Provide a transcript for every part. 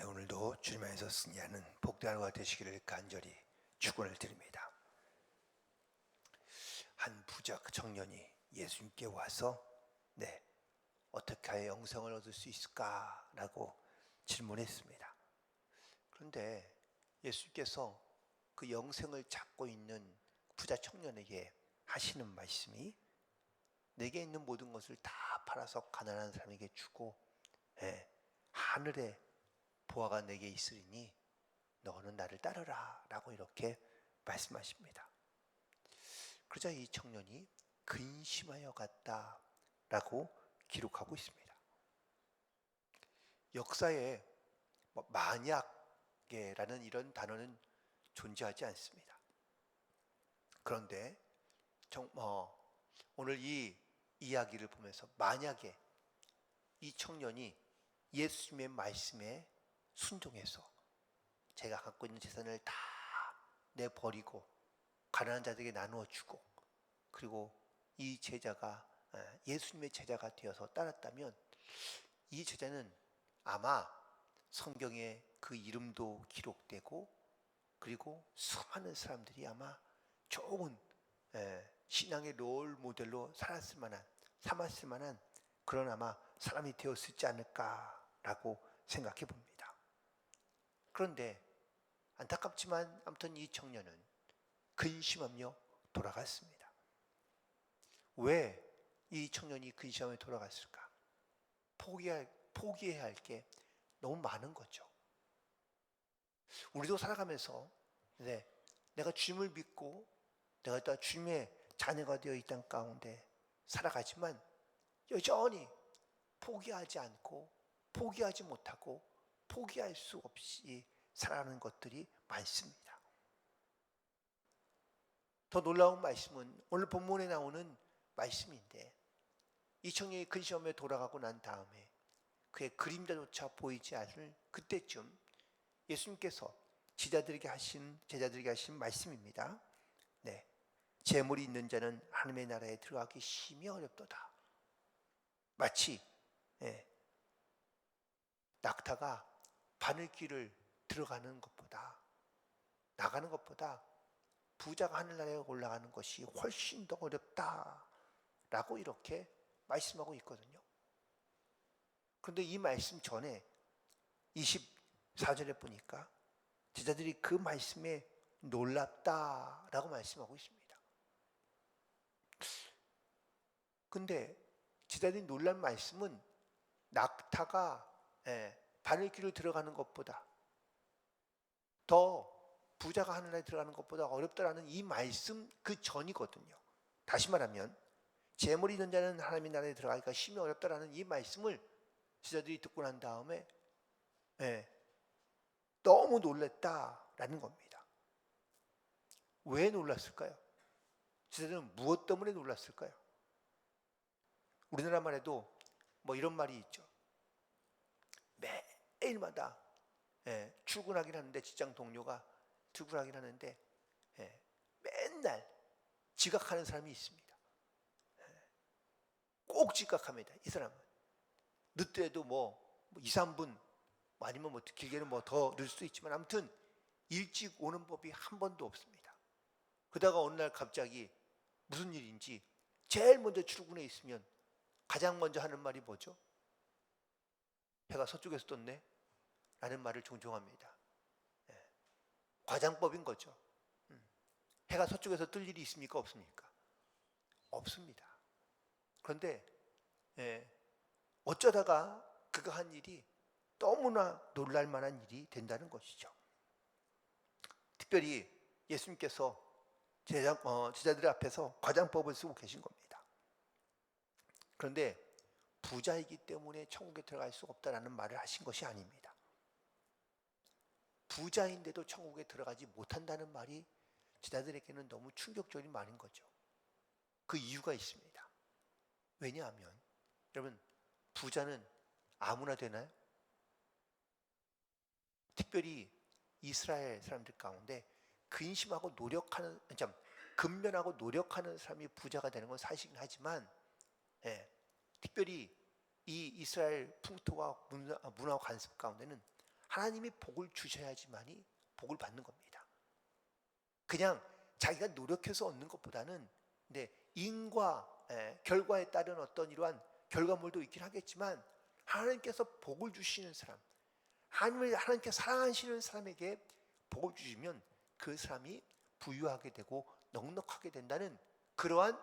네, 오늘도 주님 안에서 승리하는 복된 하루가 되시기를 간절히 축원을 드립니다. 한 부자 청년이 예수님께 와서 어떻게 하여 영생을 얻을 수 있을까라고 질문했습니다. 그런데 예수님께서 그 영생을 찾고 있는 부자 청년에게 하시는 말씀이 내게 있는 모든 것을 다 팔아서 가난한 사람에게 주고 하늘에 보화가 내게 있으리니 너는 나를 따르라 라고 이렇게 말씀하십니다. 그러자 이 청년이 근심하여 갔다 라고 기록하고 있습니다. 역사에 만약에라는 이런 단어는 존재하지 않습니다. 그런데 오늘 이 이야기를 보면서 만약에 이 청년이 예수님의 말씀에 순종해서 제가 갖고 있는 재산을 다 내버리고 가난한 자들에게 나누어 주고 그리고 이 제자가 예수님의 제자가 되어서 따랐다면 이 제자는 아마 성경에 그 이름도 기록되고 그리고 수많은 사람들이 아마 좋은 신앙의 롤 모델로 삼았을 만한 그런 아마 사람이 되었을지 않을까라고 생각해 봅니다. 그런데 안타깝지만 아무튼 이 청년은 근심하며 돌아갔습니다. 왜 이 청년이 근심하며 돌아갔을까? 포기해야 할 게 너무 많은 거죠. 우리도 살아가면서 내가 주님을 믿고 내가 또 주님의 자녀가 되어 이 땅 가운데 살아가지만 여전히 포기하지 않고 포기하지 못하고 포기할 수 없이 살아가는 것들이 많습니다. 더 놀라운 말씀은 오늘 본문에 나오는 말씀인데 이 청년이 근심하며 돌아가고 난 다음에 그의 그림자조차 보이지 않을 그때쯤 예수님께서 제자들에게 하신 말씀입니다. 재물이 있는 자는 하나님의 나라에 들어가기 심히 어렵도다. 마치 낙타가 바늘길을 들어가는 것보다 나가는 것보다 부자가 하늘나라에 올라가는 것이 훨씬 더 어렵다라고 이렇게 말씀하고 있거든요. 그런데 이 말씀 전에 24절에 보니까 제자들이 그 말씀에 놀랍다라고 말씀하고 있습니다. 근데 제자들이 놀란 말씀은 낙타가 바늘길을 들어가는 것보다 더 부자가 하늘나라에 들어가는 것보다 어렵다라는 이 말씀 그 전이거든요. 다시 말하면 재물이 있는 자는 하나님의 나라에 들어가기가 심히 어렵다라는 이 말씀을 제자들이 듣고 난 다음에 너무 놀랐다라는 겁니다. 왜 놀랐을까요? 제자들은 무엇 때문에 놀랐을까요? 우리나라 말에도 이런 말이 있죠. 매일마다 출근하긴 하는데 직장 동료가 출근하긴 하는데 맨날 지각하는 사람이 있습니다. 꼭 지각합니다. 이 사람은 늦더라도 2, 3분 아니면 길게는 더 늦을 수도 있지만 아무튼 일찍 오는 법이 한 번도 없습니다. 그러다가 어느 날 갑자기 무슨 일인지 제일 먼저 출근해 있으면 가장 먼저 하는 말이 뭐죠? 해가 서쪽에서 떴네? 라는 말을 종종 합니다. 과장법인 거죠. 해가 서쪽에서 뜰 일이 있습니까? 없습니까? 없습니다. 그런데 어쩌다가 그가 한 일이 너무나 놀랄 만한 일이 된다는 것이죠. 특별히 예수님께서 제자들 앞에서 과장법을 쓰고 계신 겁니다. 그런데 부자이기 때문에 천국에 들어갈 수 없다라는 말을 하신 것이 아닙니다. 부자인데도 천국에 들어가지 못한다는 말이 제자들에게는 너무 충격적인 말인 거죠. 그 이유가 있습니다. 왜냐하면 여러분 부자는 아무나 되나요? 특별히 이스라엘 사람들 가운데 근면하고 노력하는 사람이 부자가 되는 건 사실이긴 하지만 특별히 이 이스라엘 풍토와 문화 관습 가운데는 하나님이 복을 주셔야지만이 복을 받는 겁니다. 그냥 자기가 노력해서 얻는 것보다는 인과 결과에 따른 어떤 이러한 결과물도 있긴 하겠지만 하나님께서 복을 주시는 사람, 하나님께 사랑하시는 사람에게 복을 주시면 그 사람이 부유하게 되고 넉넉하게 된다는 그러한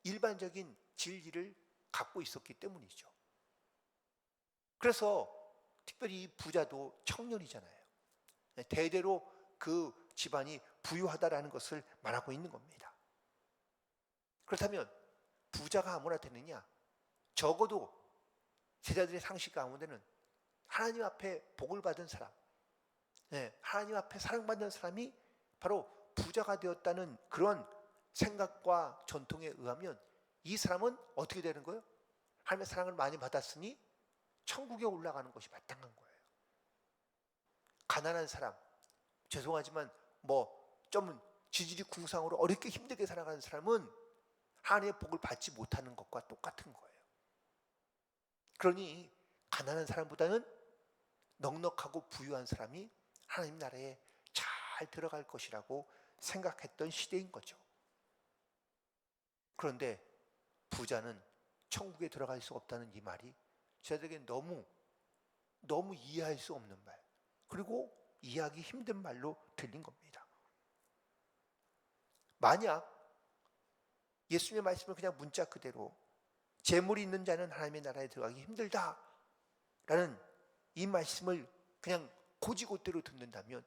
일반적인 진리를 갖고 있었기 때문이죠. 그래서 특별히 이 부자도 청년이잖아요. 대대로 그 집안이 부유하다라는 것을 말하고 있는 겁니다. 그렇다면 부자가 아무나 되느냐? 적어도 제자들의 상식 가운데는 하나님 앞에 복을 받은 사람, 하나님 앞에 사랑받는 사람이 바로 부자가 되었다는 그런 생각과 전통에 의하면 이 사람은 어떻게 되는 거예요? 하나님의 사랑을 많이 받았으니 천국에 올라가는 것이 마땅한 거예요. 가난한 사람, 죄송하지만 좀 지질이 궁상으로 어렵게 힘들게 살아가는 사람은 하나님의 복을 받지 못하는 것과 똑같은 거예요. 그러니 가난한 사람보다는 넉넉하고 부유한 사람이 하나님 나라에 잘 들어갈 것이라고 생각했던 시대인 거죠. 그런데 부자는 천국에 들어갈 수 없다는 이 말이 저에게 너무 이해할 수 없는 말, 그리고 이해하기 힘든 말로 들린 겁니다. 만약 예수님의 말씀을 그냥 문자 그대로 재물이 있는 자는 하나님의 나라에 들어가기 힘들다라는 이 말씀을 그냥 고지고대로 듣는다면,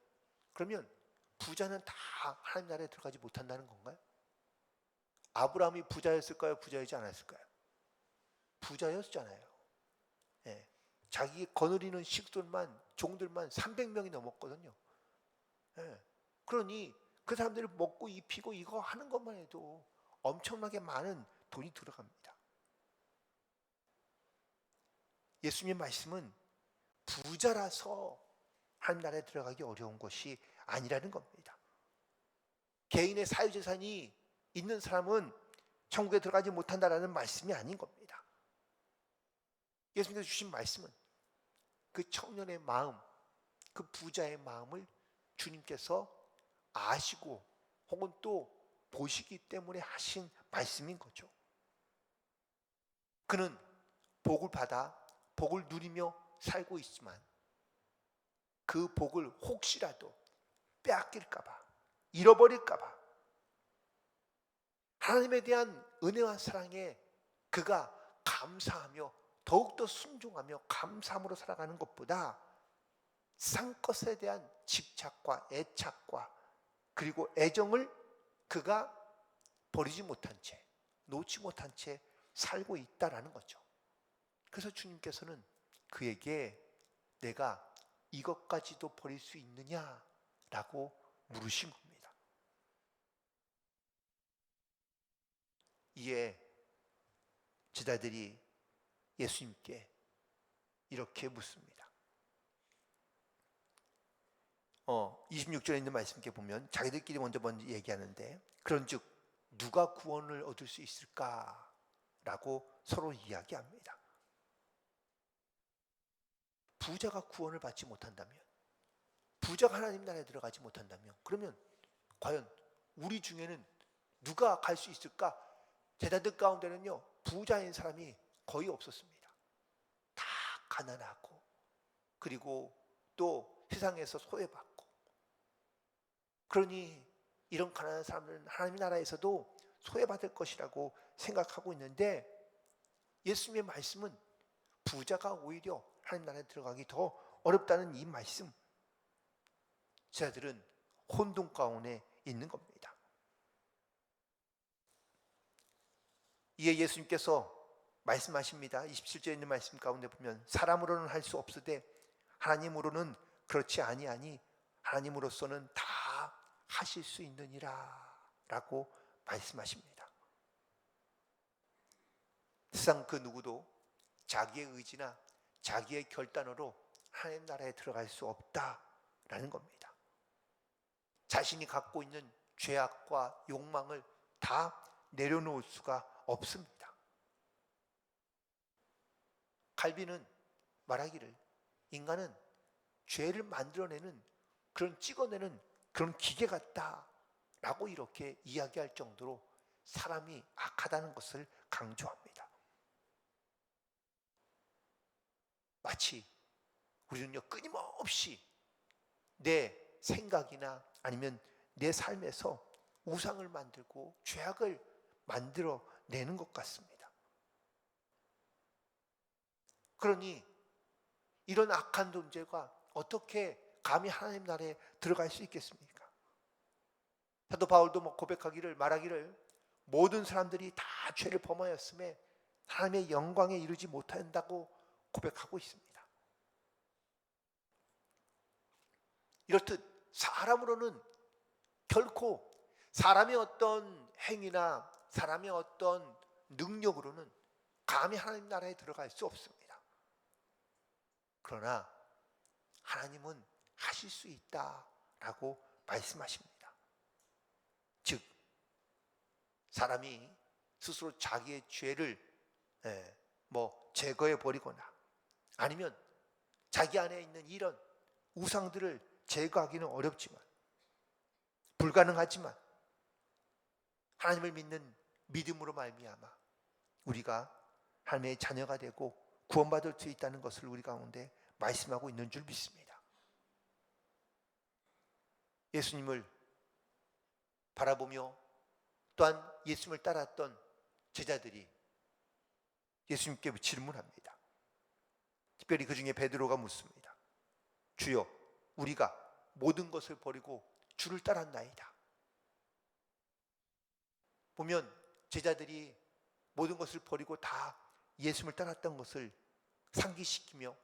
그러면 부자는 다 하나님 나라에 들어가지 못한다는 건가요? 아브라함이 부자였을까요? 부자이지 않았을까요? 부자였잖아요. 자기 거느리는 식솔만, 종들만 300명이 넘었거든요. 그러니 그 사람들이 먹고 입히고 이거 하는 것만 해도 엄청나게 많은 돈이 들어갑니다. 예수님의 말씀은 부자라서 하나님 나라에 들어가기 어려운 것이 아니라는 겁니다. 개인의 사유재산이 있는 사람은 천국에 들어가지 못한다라는 말씀이 아닌 겁니다. 예수님께서 주신 말씀은 그 청년의 마음, 그 부자의 마음을 주님께서 아시고 혹은 또 보시기 때문에 하신 말씀인 거죠. 그는 복을 받아 복을 누리며 살고 있지만 그 복을 혹시라도 빼앗길까 봐, 잃어버릴까 봐 하나님에 대한 은혜와 사랑에 그가 감사하며 더욱더 순종하며 감사함으로 살아가는 것보다 상 것에 대한 집착과 애착과 그리고 애정을 그가 버리지 못한 채, 놓지 못한 채 살고 있다라는 거죠. 그래서 주님께서는 그에게 내가 이것까지도 버릴 수 있느냐라고 물으신 겁니다. 이에 제자들이 예수님께 이렇게 묻습니다. 26절에 있는 말씀 보면 자기들끼리 먼저 얘기하는데, 그런즉 누가 구원을 얻을 수 있을까라고 서로 이야기합니다. 부자가 구원을 받지 못한다면, 부자가 하나님 나라에 들어가지 못한다면, 그러면 과연 우리 중에는 누가 갈 수 있을까? 제자들 가운데는요, 부자인 사람이 거의 없었습니다. 다 가난하고 그리고 또 세상에서 소외받고, 그러니 이런 가난한 사람들은 하나님 나라에서도 소외받을 것이라고 생각하고 있는데, 예수님의 말씀은 부자가 오히려 하나님 나라에 들어가기 더 어렵다는 이 말씀, 제자들은 혼돈 가운데 있는 겁니다. 이에 예수님께서 말씀하십니다. 27절에 있는 말씀 가운데 보면 사람으로는 할 수 없으되 하나님으로는 그렇지 아니하니 하나님으로서는 다 하실 수 있느니라 라고 말씀하십니다. 세상 그 누구도 자기의 의지나 자기의 결단으로 하나님 나라에 들어갈 수 없다라는 겁니다. 자신이 갖고 있는 죄악과 욕망을 다 내려놓을 수가 없습니다. 칼빈은 말하기를 인간은 죄를 만들어내는 그런 찍어내는 그런 기계 같다라고 이렇게 이야기할 정도로 사람이 악하다는 것을 강조합니다. 마치 우리는요 끊임없이 내 생각이나 아니면 내 삶에서 우상을 만들고 죄악을 만들어내는 것 같습니다. 그러니 이런 악한 존재가 어떻게 감히 하나님 나라에 들어갈 수 있겠습니까? 사도 바울도 고백하기를 말하기를 모든 사람들이 다 죄를 범하였음에 하나님의 영광에 이르지 못한다고 고백하고 있습니다. 이렇듯 사람으로는 결코 사람의 어떤 행위나 사람의 어떤 능력으로는 감히 하나님 나라에 들어갈 수 없습니다. 그러나 하나님은 하실 수 있다라고 말씀하십니다. 즉 사람이 스스로 자기의 죄를 제거해 버리거나 아니면 자기 안에 있는 이런 우상들을 제거하기는 어렵지만 불가능하지만 하나님을 믿는 믿음으로 말미암아 우리가 하나님의 자녀가 되고 구원받을 수 있다는 것을 우리 가운데 말씀하고 있는 줄 믿습니다. 예수님을 바라보며 또한 예수님을 따랐던 제자들이 예수님께 질문합니다. 특별히 그 중에 베드로가 묻습니다. 주여, 우리가 모든 것을 버리고 주를 따랐나이다. 보면 제자들이 모든 것을 버리고 다 예수님을 따랐던 것을 상기시키며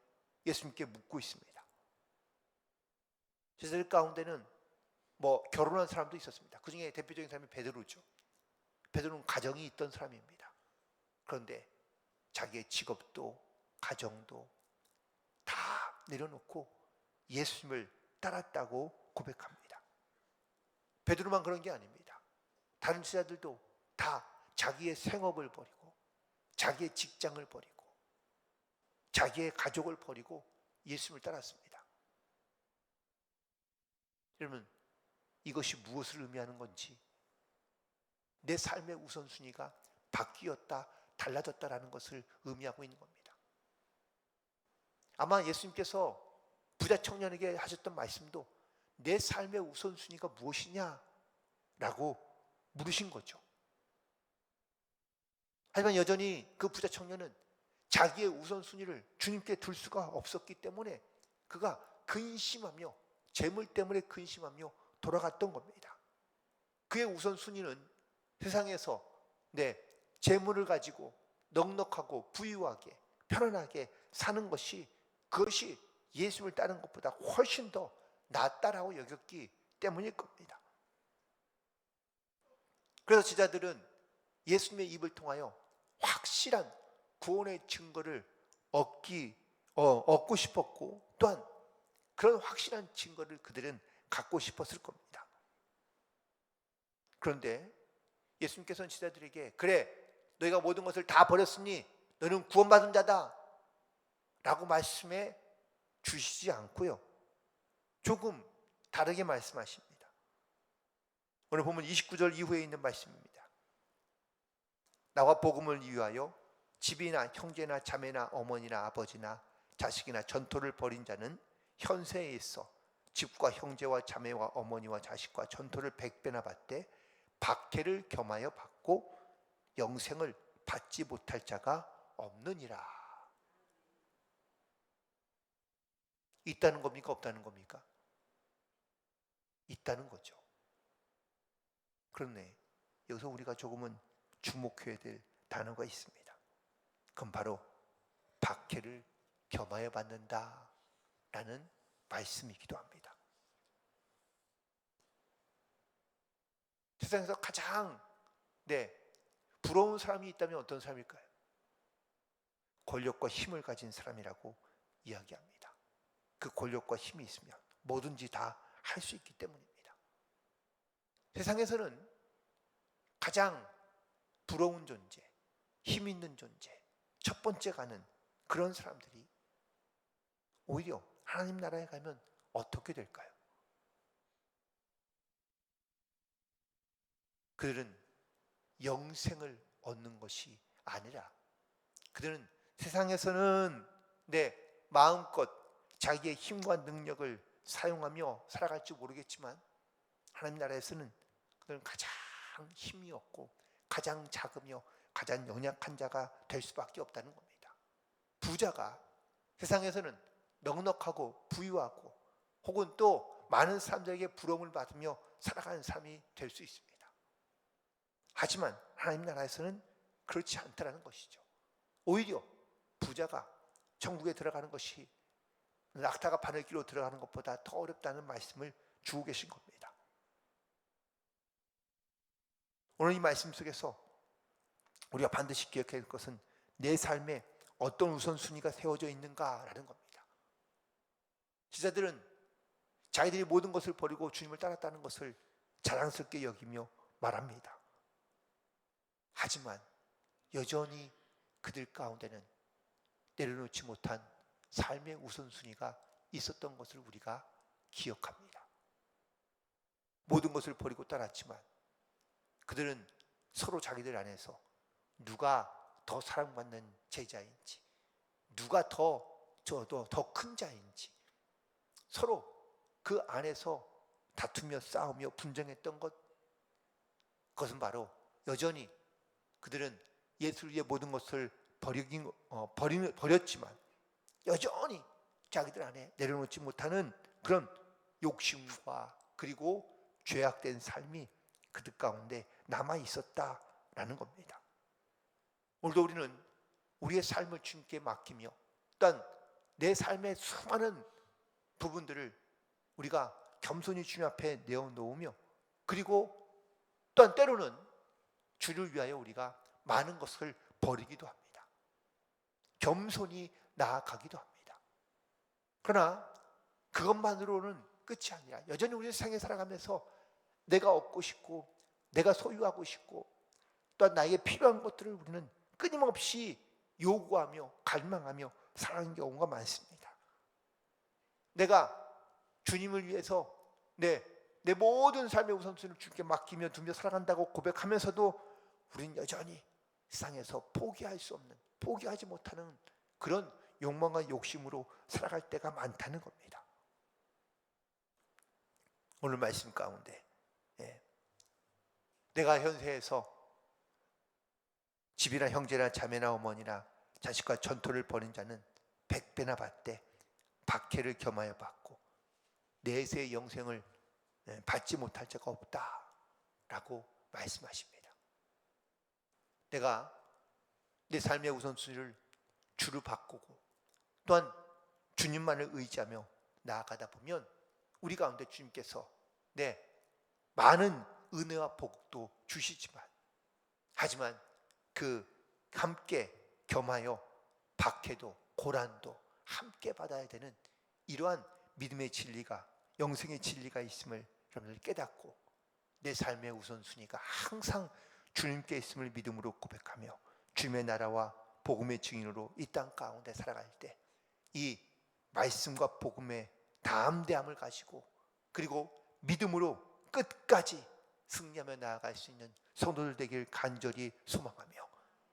예수님께 묻고 있습니다. 제자들 가운데는 결혼한 사람도 있었습니다. 그 중에 대표적인 사람이 베드로죠. 베드로는 가정이 있던 사람입니다. 그런데 자기의 직업도 가정도 다 내려놓고 예수님을 따랐다고 고백합니다. 베드로만 그런 게 아닙니다. 다른 제자들도 다 자기의 생업을 버리고 자기의 직장을 버리고 자기의 가족을 버리고 예수님을 따랐습니다. 여러분, 이것이 무엇을 의미하는 건지 내 삶의 우선순위가 바뀌었다, 달라졌다라는 것을 의미하고 있는 겁니다. 아마 예수님께서 부자 청년에게 하셨던 말씀도 내 삶의 우선순위가 무엇이냐라고 물으신 거죠. 하지만 여전히 그 부자 청년은 자기의 우선순위를 주님께 둘 수가 없었기 때문에 그가 근심하며 재물 때문에 근심하며 돌아갔던 겁니다. 그의 우선순위는 세상에서 재물을 가지고 넉넉하고 부유하게 편안하게 사는 것이 그것이 예수를 따르는 것보다 훨씬 더 낫다라고 여겼기 때문일 겁니다. 그래서 제자들은 예수님의 입을 통하여 확실한 구원의 증거를 얻고 싶었고 또한 그런 확실한 증거를 그들은 갖고 싶었을 겁니다. 그런데 예수님께서는 제자들에게 그래, 너희가 모든 것을 다 버렸으니 너는 구원받은 자다 라고 말씀해 주시지 않고요, 조금 다르게 말씀하십니다. 오늘 보면 29절 이후에 있는 말씀입니다. 나와 복음을 위하여 집이나 형제나 자매나 어머니나 아버지나 자식이나 전토를 벌인 자는 현세에 있어 집과 형제와 자매와 어머니와 자식과 전토를 100배나 받되 박해를 겸하여 받고 영생을 받지 못할 자가 없느니라. 있다는 겁니까? 없다는 겁니까? 있다는 거죠. 그런데 여기서 우리가 조금은 주목해야 될 단어가 있습니다. 그건 바로 박해를 겸하여 받는다라는 말씀이기도 합니다. 세상에서 가장 부러운 사람이 있다면 어떤 사람일까요? 권력과 힘을 가진 사람이라고 이야기합니다. 그 권력과 힘이 있으면 뭐든지 다 할 수 있기 때문입니다. 세상에서는 가장 부러운 존재, 힘 있는 존재, 첫 번째 가는 그런 사람들이 오히려 하나님 나라에 가면 어떻게 될까요? 그들은 영생을 얻는 것이 아니라 그들은 세상에서는 마음껏 자기의 힘과 능력을 사용하며 살아갈지 모르겠지만 하나님 나라에서는 그들은 가장 힘이 없고 가장 작으며 가장 연약한 자가 될 수밖에 없다는 겁니다. 부자가 세상에서는 넉넉하고 부유하고 혹은 또 많은 사람들에게 부러움을 받으며 살아가는 삶이 될 수 있습니다. 하지만 하나님 나라에서는 그렇지 않다는 것이죠. 오히려 부자가 천국에 들어가는 것이 낙타가 바늘길로 들어가는 것보다 더 어렵다는 말씀을 주고 계신 겁니다. 오늘 이 말씀 속에서 우리가 반드시 기억해야 할 것은 내 삶에 어떤 우선순위가 세워져 있는가라는 겁니다. 제자들은 자기들이 모든 것을 버리고 주님을 따랐다는 것을 자랑스럽게 여기며 말합니다. 하지만 여전히 그들 가운데는 내려놓지 못한 삶의 우선순위가 있었던 것을 우리가 기억합니다. 모든 것을 버리고 따랐지만 그들은 서로 자기들 안에서 누가 더 사랑받는 제자인지, 누가 더 큰 자인지 서로 그 안에서 다투며 싸우며 분쟁했던 것, 그것은 바로 여전히 그들은 예수 위의 모든 것을 버렸지만 여전히 자기들 안에 내려놓지 못하는 그런 욕심과 그리고 죄악된 삶이 그들 가운데 남아 있었다라는 겁니다. 오늘도 우리는 우리의 삶을 주님께 맡기며 또한 내 삶의 수많은 부분들을 우리가 겸손히 주님 앞에 내어놓으며 그리고 또한 때로는 주를 위하여 우리가 많은 것을 버리기도 합니다. 겸손히 나아가기도 합니다. 그러나 그것만으로는 끝이 아니라 여전히 우리 세상에 살아가면서 내가 얻고 싶고 내가 소유하고 싶고 또한 나에게 필요한 것들을 우리는 끊임없이 요구하며 갈망하며 살아가는 경우가 많습니다. 내가 주님을 위해서 내 모든 삶의 우선순위를 주님께 맡기며 두며 살아간다고 고백하면서도 우리는 여전히 세상에서 포기할 수 없는, 포기하지 못하는 그런 욕망과 욕심으로 살아갈 때가 많다는 겁니다. 오늘 말씀 가운데 내가 현세에서 집이나 형제나 자매나 어머니나 자식과 전토를 벌인 자는 100배나 받되 박해를 겸하여 받고 내세의 영생을 받지 못할 자가 없다라고 말씀하십니다. 내가 내 삶의 우선순위를 주로 바꾸고 또한 주님만을 의지하며 나아가다 보면 우리 가운데 주님께서 많은 은혜와 복도 주시지만 하지만 그 함께 겸하여 박해도 고난도 함께 받아야 되는 이러한 믿음의 진리가 영생의 진리가 있음을 여러분들 깨닫고 내 삶의 우선순위가 항상 주님께 있음을 믿음으로 고백하며 주님의 나라와 복음의 증인으로 이 땅 가운데 살아갈 때 이 말씀과 복음의 담대함을 가지고 그리고 믿음으로 끝까지 승리하며 나아갈 수 있는 성도들 되길 간절히 소망하며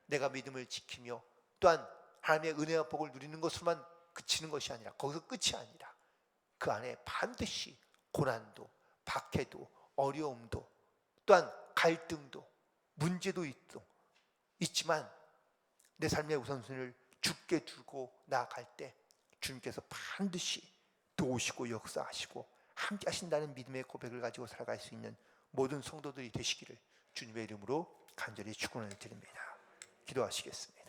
내가 믿음을 지키며 또한 하나님의 은혜와 복을 누리는 것으로만 그치는 것이 아니라 거기서 끝이 아니라 그 안에 반드시 고난도 박해도 어려움도 또한 갈등도 문제도 있지만 내 삶의 우선순위를 주께 두고 나아갈 때 주님께서 반드시 도우시고 역사하시고 함께 하신다는 믿음의 고백을 가지고 살아갈 수 있는 모든 성도들이 되시기를 주님의 이름으로 간절히 축원을 드립니다. 기도하시겠습니다.